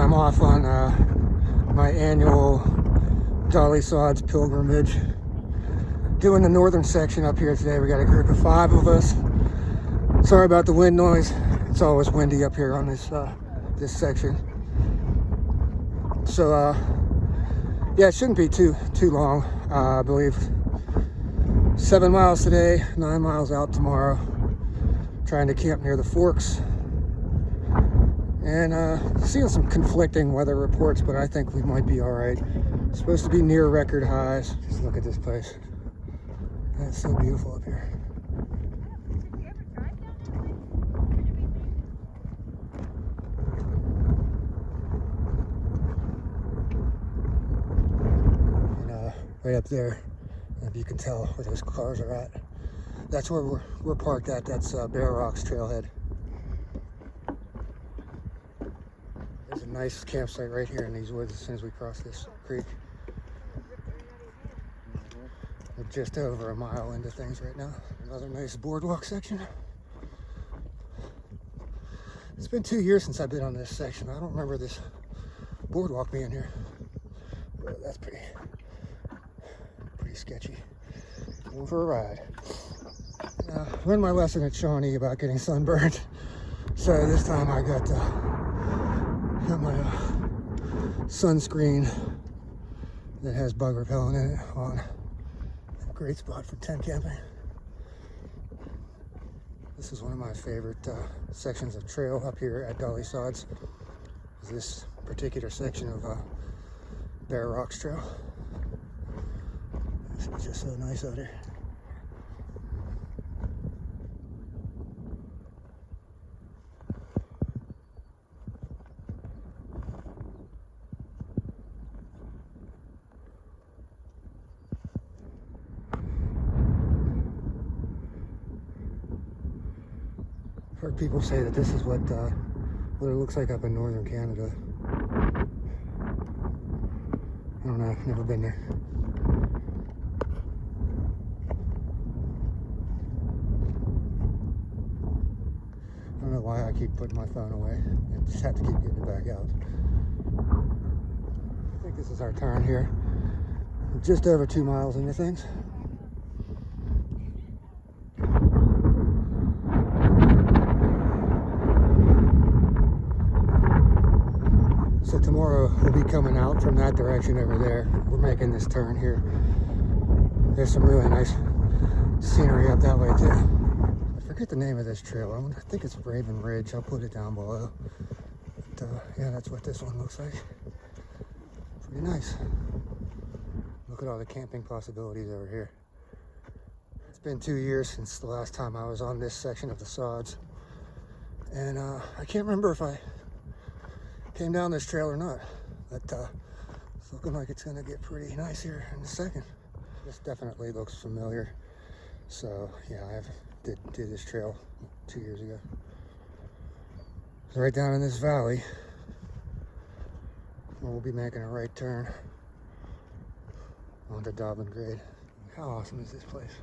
time off on my annual Dolly Sods pilgrimage. Doing the northern section up here today. We got a group of 5 of us. Sorry about the wind noise. It's always windy up here on this this section. So yeah, it shouldn't be too long. I believe 7 miles today, 9 miles out tomorrow. Trying to camp near the forks. And seeing some conflicting weather reports, but I think we might be all right. It's supposed to be near record highs. Just look at this place. It's so beautiful up here. And right up there, if you can tell where those cars are at, that's where we're parked at. That's Bear Rocks Trailhead. There's a nice campsite right here in these woods as soon as we cross this creek. We're just over a mile into things right now. Another nice boardwalk section. It's been 2 years since I've been on this section. I don't remember this boardwalk being here. But that's pretty sketchy. Going for a ride. Learned my lesson at Shawnee about getting sunburned. So this time I got my sunscreen that has bug repellent in it on. A great spot for tent camping. This is one of my favorite sections of trail up here at Dolly Sods. Is this particular section of Bear Rocks Trail. This is just so nice out here. I've heard people say that this is what it looks like up in northern Canada. I don't know, I've never been there. I don't know why I keep putting my phone away. I just have to keep getting it back out. I think this is our turn here. We're just over 2 miles into things. So tomorrow we'll be coming out from that direction over there. We're making this turn here. There's some really nice scenery up that way too. I forget the name of this trail. I think it's Raven Ridge. I'll put it down below. But, yeah, that's what this one looks like. Pretty nice. Look at all the camping possibilities over here. It's been 2 years since the last time I was on this section of the Sods. And I can't remember if I came down this trail or not, but it's looking like it's gonna get pretty nice here in a second. This definitely looks familiar. So yeah, I did this trail 2 years ago. It's right down in this valley. We'll be making a right turn onto Dobbin Grade. How awesome is this place?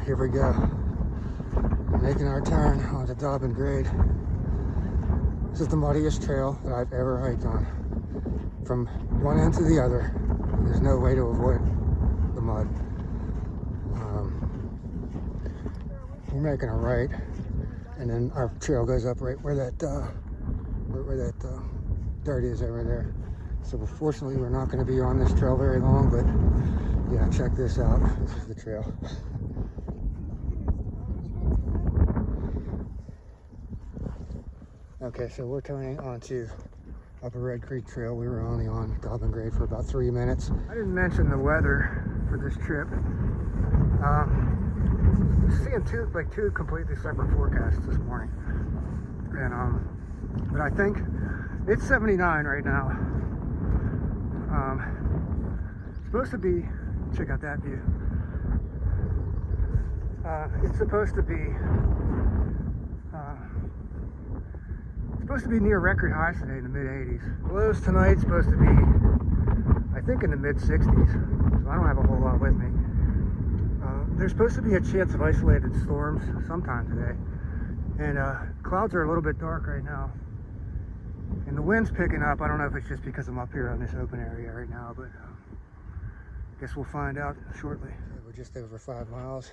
Here we go, making our turn onto Dobbin Grade. This is the muddiest trail that I've ever hiked on. From one end to the other, there's no way to avoid the mud. We're making a right, and then our trail goes up right where that dirt is over there. So fortunately, we're not going to be on this trail very long, but yeah, check this out. This is the trail. Okay, so we're turning onto Upper Red Creek Trail. We were only on Dobbin Grade for about 3 minutes. I didn't mention the weather for this trip. Seeing two completely separate forecasts this morning, and but I think it's 79 right now. Supposed to be, check out that view. It's supposed to be near record highs today in the mid 80s. Lows tonight supposed to be, I think, in the mid 60s. So I don't have a whole lot with me. There's supposed to be a chance of isolated storms sometime today. And clouds are a little bit dark right now. And the wind's picking up. I don't know if it's just because I'm up here on this open area right now, but guess we'll find out shortly. Okay, we're just over 5 miles,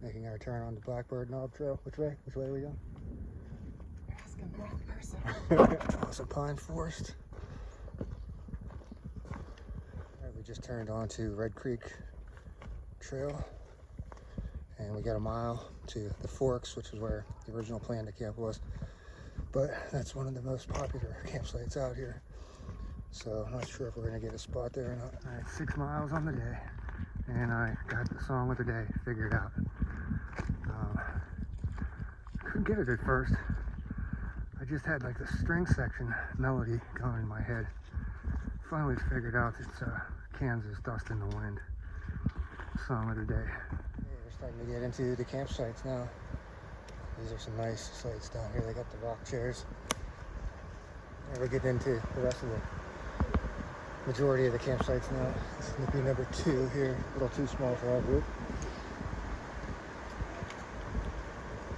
making our turn on the Blackberry Knob Trail. Which way? Which way are we going? You're asking the wrong person. Awesome pine forest. All right, we just turned onto Red Creek Trail, and we got a mile to the Forks, which is where the original plan to camp was. But that's one of the most popular campsites out here. So I'm not sure if we're gonna get a spot there or not. All right, 6 miles on the day, and I got the song of the day figured out. Couldn't get it at first. I just had like the string section melody going in my head. Finally figured out it's Kansas, Dust in the Wind. Song of the day. Okay, we're starting to get into the campsites now. These are some nice sites down here. They got the rock chairs. And we're getting into the rest of the majority of the campsites now. This is going to be number 2 here. A little too small for our group.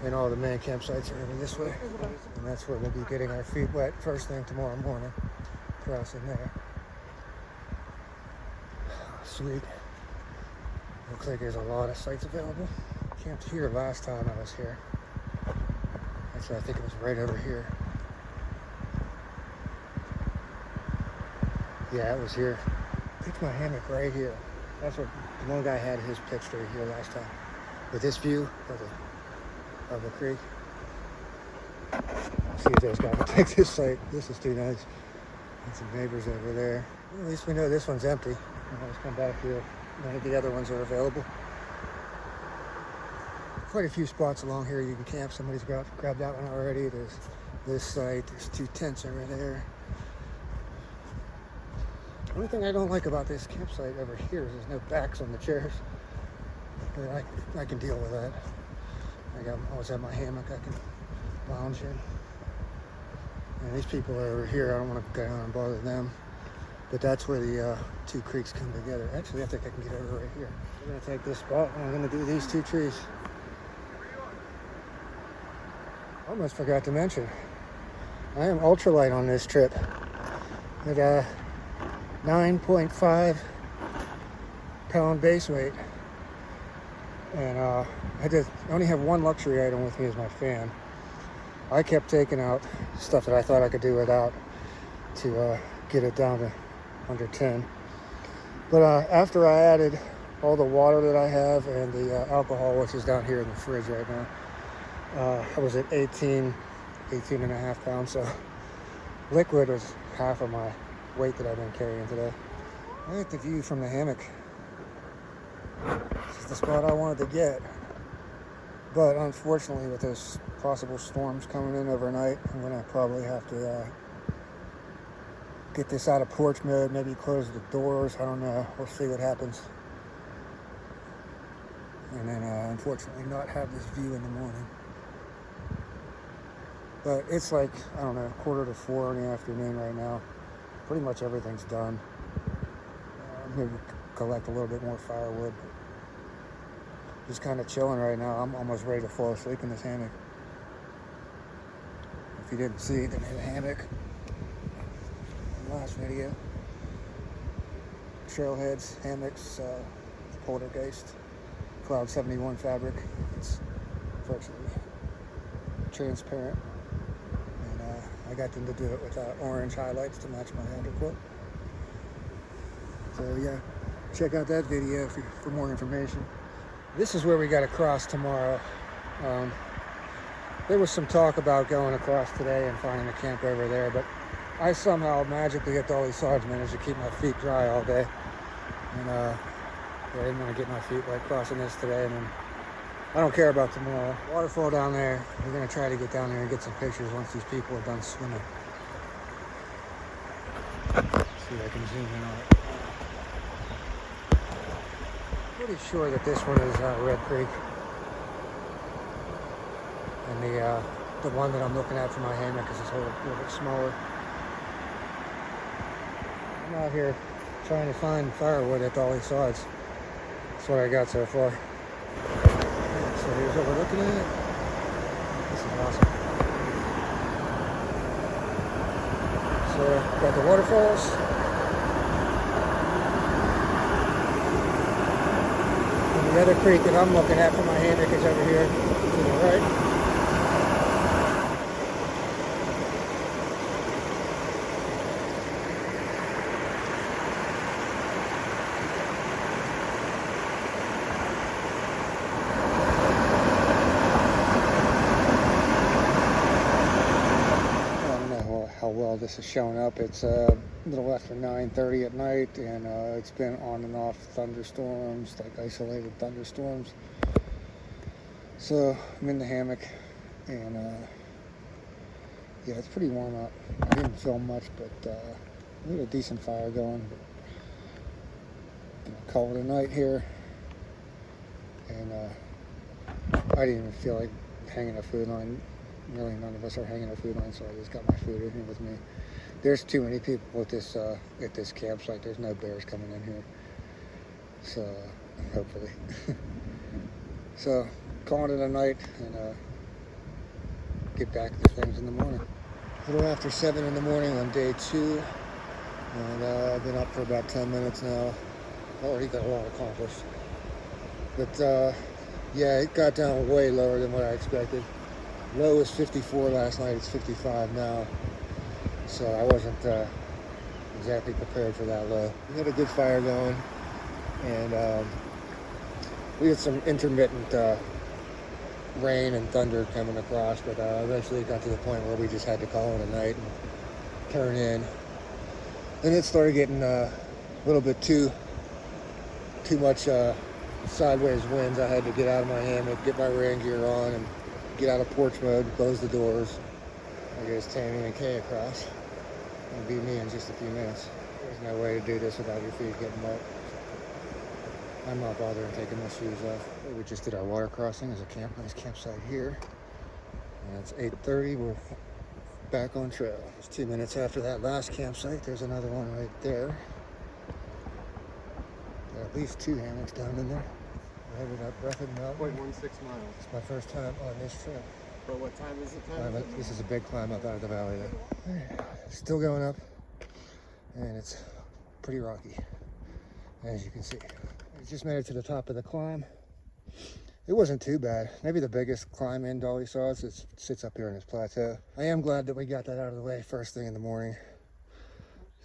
And all the main campsites are over this way. And that's where we'll be getting our feet wet first thing tomorrow morning. Crossing there. Sweet. Looks like there's a lot of sites available. Camped here last time I was here. Actually, I think it was right over here. Yeah, it was here. Pitched my hammock right here. That's what the one guy had his pitched right here last time. With this view of the creek. See if those guys will take this site. This is too nice. And some neighbors over there. Well, at least we know this one's empty. I'll just come back here. None of the other ones are available. Quite a few spots along here you can camp. Somebody's grabbed that one already. There's this site. There's 2 tents over there. The only thing I don't like about this campsite over here is there's no backs on the chairs. But I can deal with that. I always have my hammock I can lounge in. And these people are over here. I don't want to go down and bother them. But that's where the 2 creeks come together. Actually, I think I can get over right here. We're going to take this spot and we're going to do these 2 trees. Almost forgot to mention, I am ultralight on this trip. At 9.5 pound base weight. And I only have one luxury item with me is my fan. I kept taking out stuff that I thought I could do without to get it down to under 10. But after I added all the water that I have and the alcohol, which is down here in the fridge right now, I was at 18 and a half pounds. So liquid was half of my weight that I've been carrying today. I like the view from the hammock. This is the spot I wanted to get. But unfortunately, with those possible storms coming in overnight, I'm going to probably have to get this out of porch mode, maybe close the doors. I don't know. We'll see what happens. And then, unfortunately, not have this view in the morning. But it's like, I don't know, 3:45 in the afternoon right now. Pretty much everything's done. Maybe collect a little bit more firewood. Just kind of chilling right now. I'm almost ready to fall asleep in this hammock. If you didn't see the hammock in the last video, Trailheads hammocks, Poltergeist, Cloud 71 fabric. It's virtually transparent, and I got them to do it with orange highlights to match my underquilt. So yeah, check out that video for more information. This is where we got to cross tomorrow. There was some talk about going across today and finding a camp over there, but I somehow magically at Dolly Sods managed to keep my feet dry all day. And I didn't want to get my feet wet crossing this today, and then I don't care about tomorrow. Waterfall down there. We're going to try to get down there and get some pictures once these people are done swimming. Let's see if I can zoom in on it. Pretty sure that this one is Red Creek. the one that I'm looking at for my hammock is a little bit smaller. I'm out here trying to find firewood at Dolly Sods. That's what I got so far. So here's what we're looking at. This is awesome. So got the waterfalls. And the other creek that I'm looking at for my hammock is over here to the right. How well this is showing up. It's a little after 9:30 at night, and it's been on and off thunderstorms, like isolated thunderstorms. So I'm in the hammock, and yeah, it's pretty warm up. I didn't film much, but we had a decent fire going. Gonna call it a night here, and I didn't even feel like hanging a food line. Really, none of us are hanging a food line, so I just got my food in here with me. There's too many people at this campsite. There's no bears coming in here, so hopefully. So calling it a night, and get back to things in the morning. A little after 7 in the morning on day 2, and I've been up for about 10 minutes now. Already got a lot accomplished, but yeah, it got down way lower than what I expected. Low was 54 last night, it's 55 now. So I wasn't exactly prepared for that low. We had a good fire going, and we had some intermittent rain and thunder coming across, but eventually it got to the point where we just had to call it a night and turn in. And it started getting a little bit too much sideways winds. I had to get out of my hammock, get my rain gear on, and get out of porch mode, close the doors. I guess Tammy and Kay across. It'll be me in just a few minutes. There's no way to do this without your feet getting wet. I'm not bothering taking my shoes off. We just did our water crossing. There's a nice campsite here. And it's 8:30, we're back on trail. It's 2 minutes after that last campsite. There's another one right there. There are at least 2 hammocks down in there. We're headed up Breathitt Mountain. 0.16 miles. It's my first time on this trail. But what time is it? This is a big climb up out of the valley there. Still going up, and it's pretty rocky, as you can see. I just made it to the top of the climb. It wasn't too bad. Maybe the biggest climb in Dolly Sods. It sits up here in this plateau. I am glad that we got that out of the way first thing in the morning.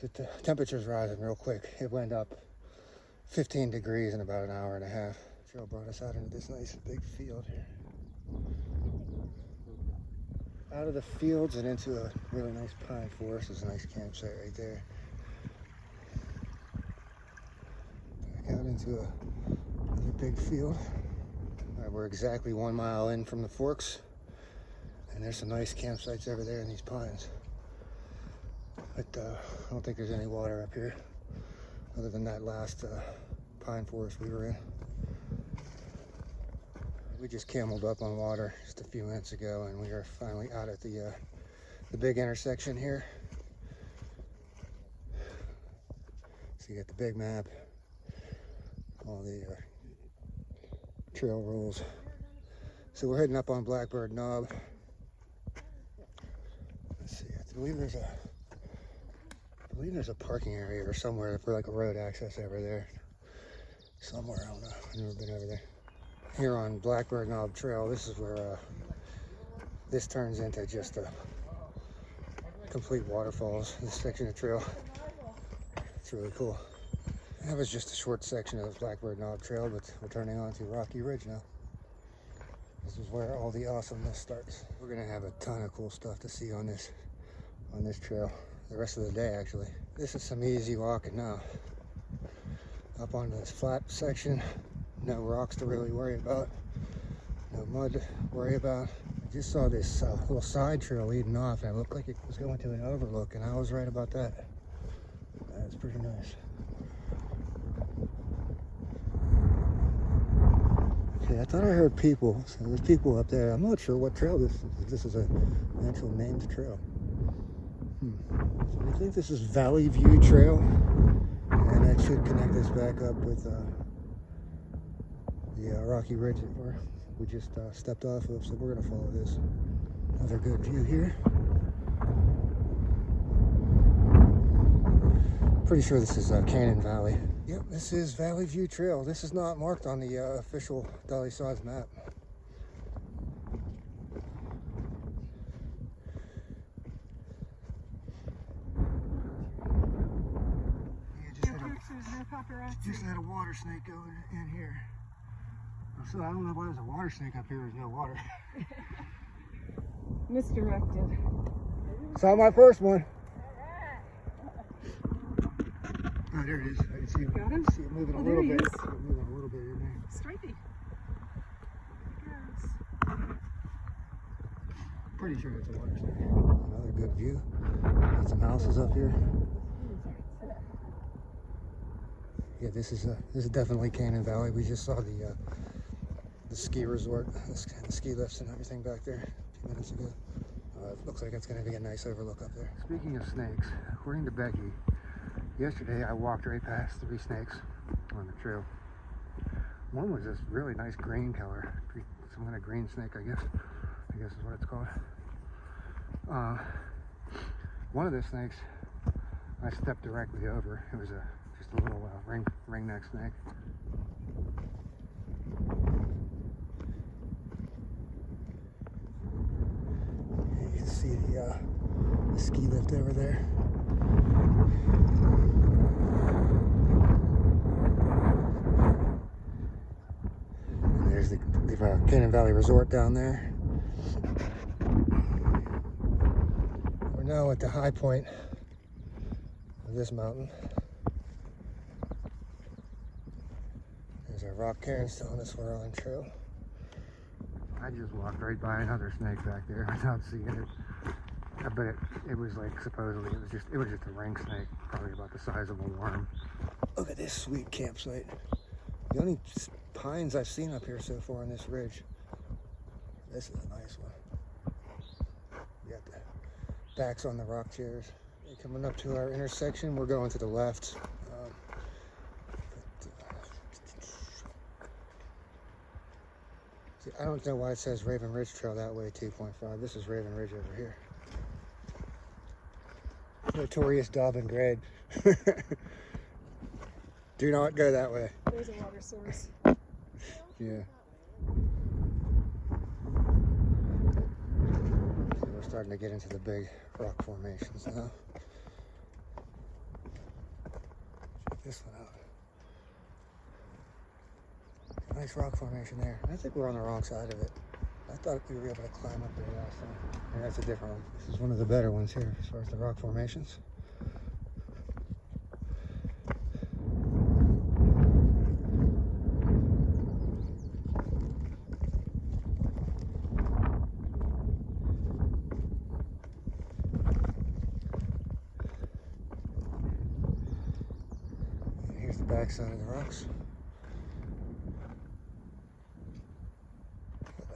The temperature's rising real quick. It went up 15 degrees in about an hour and a half. The trail brought us out into this nice big field here. Out of the fields and into a really nice pine forest. There's a nice campsite right there. Back out into another big field. All right, we're exactly 1 mile in from the forks, and there's some nice campsites over there in these pines. But I don't think there's any water up here, other than that last pine forest we were in. We just cameled up on water just a few minutes ago, and we are finally out at the big intersection here. So you got the big map, all the trail rules. So we're heading up on Blackbird Knob. Let's see, I believe there's a parking area or somewhere for like a road access over there. Somewhere, I don't know. I've never been over there. Here on Blackbird Knob Trail, this is where this turns into just a complete waterfalls. This section of trail, it's really cool. That was just a short section of Blackbird Knob Trail, but we're turning onto Rocky Ridge now. This is where all the awesomeness starts. We're gonna have a ton of cool stuff to see on this trail the rest of the day, actually. This is some easy walking now. Up onto this flat section. No rocks to really worry about, no mud to worry about. I just saw this little side trail leading off, and it looked like it was going to an overlook, and I was right about that. That's pretty nice. Okay, I thought I heard people. So there's people up there. I'm not sure what trail this is. If this is an actual named trail. So I think this is Valley View Trail. And that should connect us back up with the rocky ridge that we just stepped off of. So we're going to follow this. Another good view here. Pretty sure this is Canyon Valley. Yep, this is Valley View Trail. This is not marked on the official Dolly Sods map. Just had a water snake going in here. So I don't know why there's a water snake up here. There's no water. Misdirected. Saw my first one. Oh, there it is. I can see it. Got him? See it moving a Oh, little there he bit. is. See it moving a little bit in there. Stripey. Yes. Pretty sure it's a water snake. Another good view. Got some houses up here. Yeah, this is definitely Canyon Valley. We just saw the ski resort, the ski lifts and everything back there a few minutes ago. It looks like it's going to be a nice overlook up there. Speaking of snakes, according to Becky, yesterday I walked right past 3 snakes on the trail. One was this really nice green color, some kind of green snake, I guess is what it's called. One of the snakes I stepped directly over. It was just a little ring neck snake. You can see the ski lift over there. And there's the Canyon Valley Resort down there. We're now at the high point of this mountain. There's our rock cairns telling us we're on trail. I just walked right by another snake back there without seeing it. But it was like, supposedly it was just a ring snake, probably about the size of a worm. Look at this sweet campsite. The only pines I've seen up here so far on this ridge. This is a nice one. We got the backs on the rock chairs. Coming up to our intersection, we're going to the left. See, I don't know why it says Raven Ridge Trail that way, 2.5. This is Raven Ridge over here. Notorious Dobbin grade. Do not go that way. There's a water source. Yeah. So we're starting to get into the big rock formations now. Check this one out. Nice rock formation there. I think we're on the wrong side of it. I thought we were able to climb up there last time. And that's a different one. This is one of the better ones here as far as the rock formations. Here's the back side of the rocks.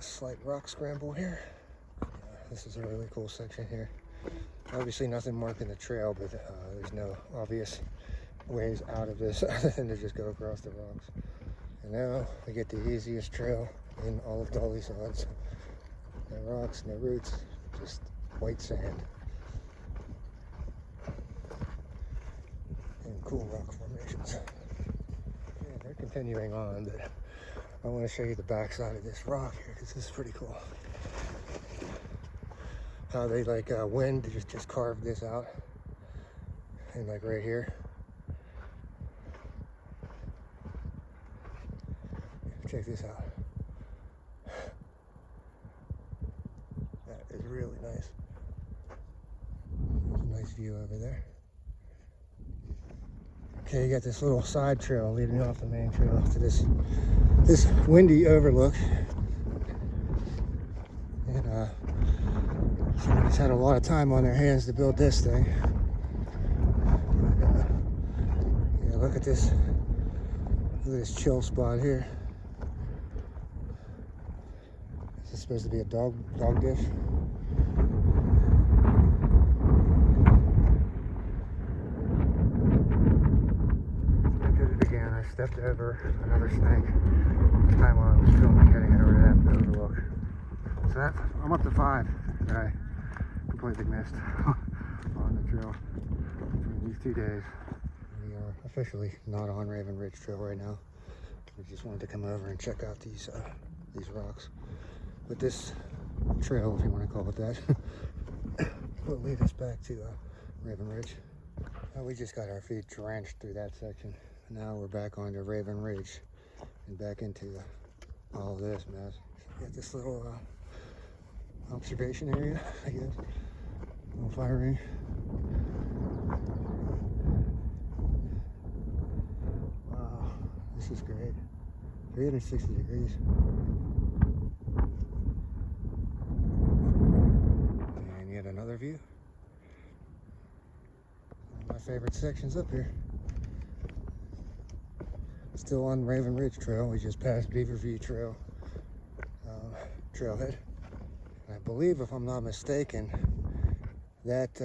Slight rock scramble here. This is a really cool section here. Obviously nothing marking the trail, but there's no obvious ways out of this other than to just go across the rocks. And now we get the easiest trail in all of Dolly Sods. No rocks, no roots, just white sand. And cool rock formations. Yeah, they're continuing on, but I want to show you the back side of this rock here because this is pretty cool. How they wind just carved this out, and like right here. Check this out. That is really nice. There's a nice view over there. Okay, you got this little side trail leading off the main trail to this windy overlook. And somebody's had a lot of time on their hands to build this thing. Yeah, look at this chill spot here. This is supposed to be a dog dish. I did it again. I stepped over another snake. This time while I was filming, heading over to that overlook. So I'm up to 5 that I completely missed on the trail between these 2 days. We are officially not on Raven Ridge Trail right now. We just wanted to come over and check out these rocks. But this trail, if you want to call it that, will lead us back to Raven Ridge. We just got our feet drenched through that section. Now we're back onto Raven Ridge and back into all of this mess. We got this little observation area, I guess. Little fire ring. Wow, this is great. 360 degrees. And yet another view. One of my favorite sections up here. Still on Raven Ridge Trail. We just passed Beaver View Trail trailhead. And I believe, if I'm not mistaken, that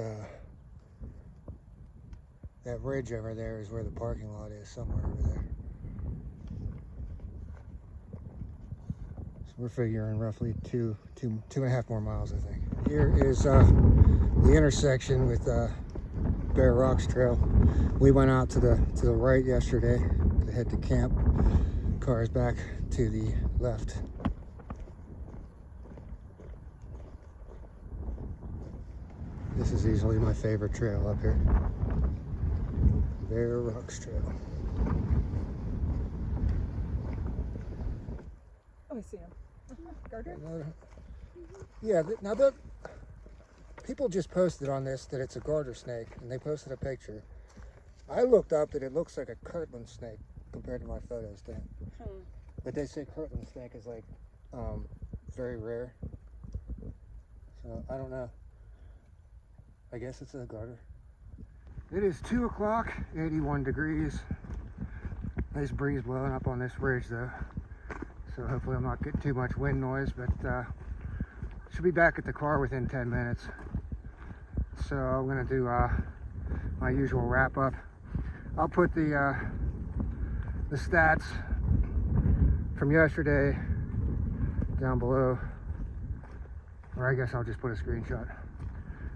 ridge over there is where the parking lot is, somewhere over there. So we're figuring roughly two and a half more miles, I think. Here is the intersection with Bear Rocks Trail. We went out to the right yesterday to head to camp. Cars back to the left. This is easily my favorite trail up here. Bear Rocks Trail. Oh, I see him. Garter? Yeah, now people just posted on this that it's a garter snake, and they posted a picture. I looked up that it looks like a Kirtland snake compared to my photos then. But they say Kirtland snake is like very rare. So I don't know. I guess it's a garter. It is 2 o'clock, 81 degrees. Nice breeze blowing up on this ridge though. So hopefully I'm not getting too much wind noise, but should be back at the car within 10 minutes. So I'm gonna do my usual wrap up. I'll put the stats from yesterday down below, or I guess I'll just put a screenshot.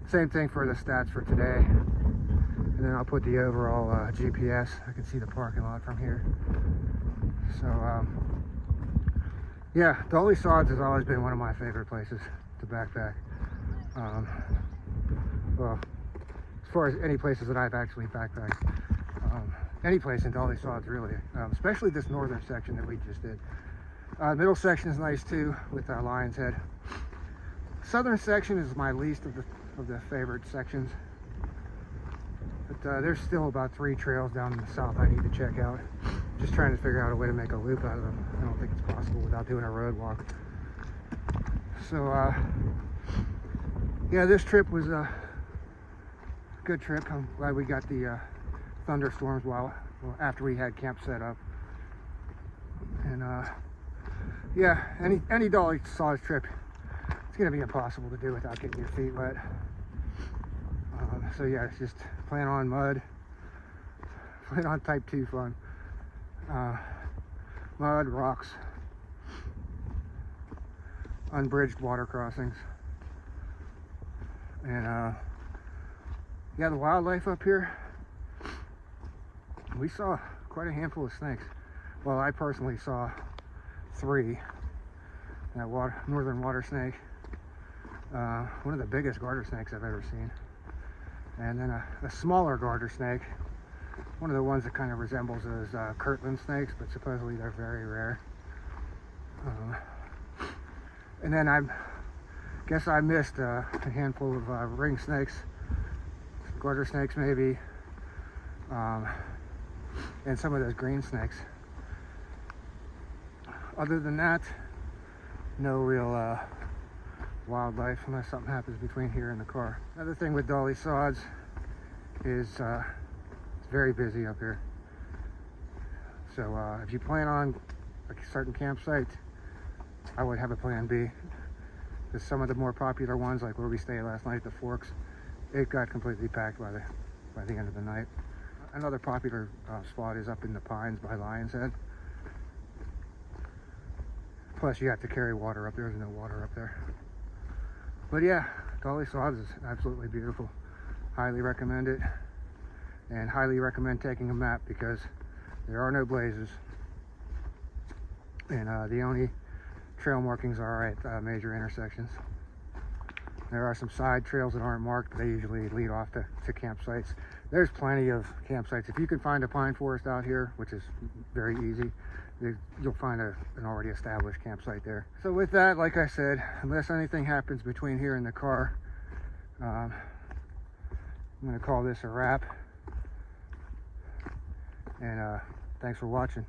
Same thing for the stats for today. And then I'll put the overall GPS. I can see the parking lot from here. So, yeah, Dolly Sods has always been one of my favorite places to backpack. Well, as far as any places that I've actually backpacked. Any place in Dolly Sods, really. Especially this northern section that we just did. Middle section is nice too, with Lion's Head. Southern section is my least of the favorite sections. But there's still about 3 trails down in the south I need to check out. Just trying to figure out a way to make a loop out of them. I don't think it's possible without doing a road walk. So yeah, this trip was a good trip. I'm glad we got the thunderstorms after we had camp set up. And yeah, any Dolly Sods trip, it's gonna be impossible to do without getting your feet wet. So yeah, it's just plan on mud, plan on type 2 fun. Mud, rocks, unbridged water crossings. And yeah, the wildlife up here, we saw quite a handful of snakes. Well, I personally saw 3. That northern water snake, one of the biggest garter snakes I've ever seen. And then a smaller garter snake, one of the ones that kind of resembles those Kirtland snakes, but supposedly they're very rare. And then I guess I missed a handful of ring snakes, garter snakes maybe, and some of those green snakes. Other than that, no real wildlife unless something happens between here and the car. Another thing with Dolly Sods is it's very busy up here. So if you plan on a certain campsite, I would have a plan B. because some of the more popular ones, like where we stayed last night at the Forks, it got completely packed by the end of the night. Another popular spot is up in the Pines by Lion's Head. Plus you have to carry water up there. There's no water up there. But yeah, Dolly Sods is absolutely beautiful. Highly recommend it, and highly recommend taking a map because there are no blazes, and the only trail markings are at major intersections. There are some side trails that aren't marked, but they usually lead off to campsites. There's plenty of campsites. If you can find a pine forest out here, which is very easy, you'll find an already established campsite there. So with that, like I said, unless anything happens between here and the car, I'm going to call this a wrap. And thanks for watching.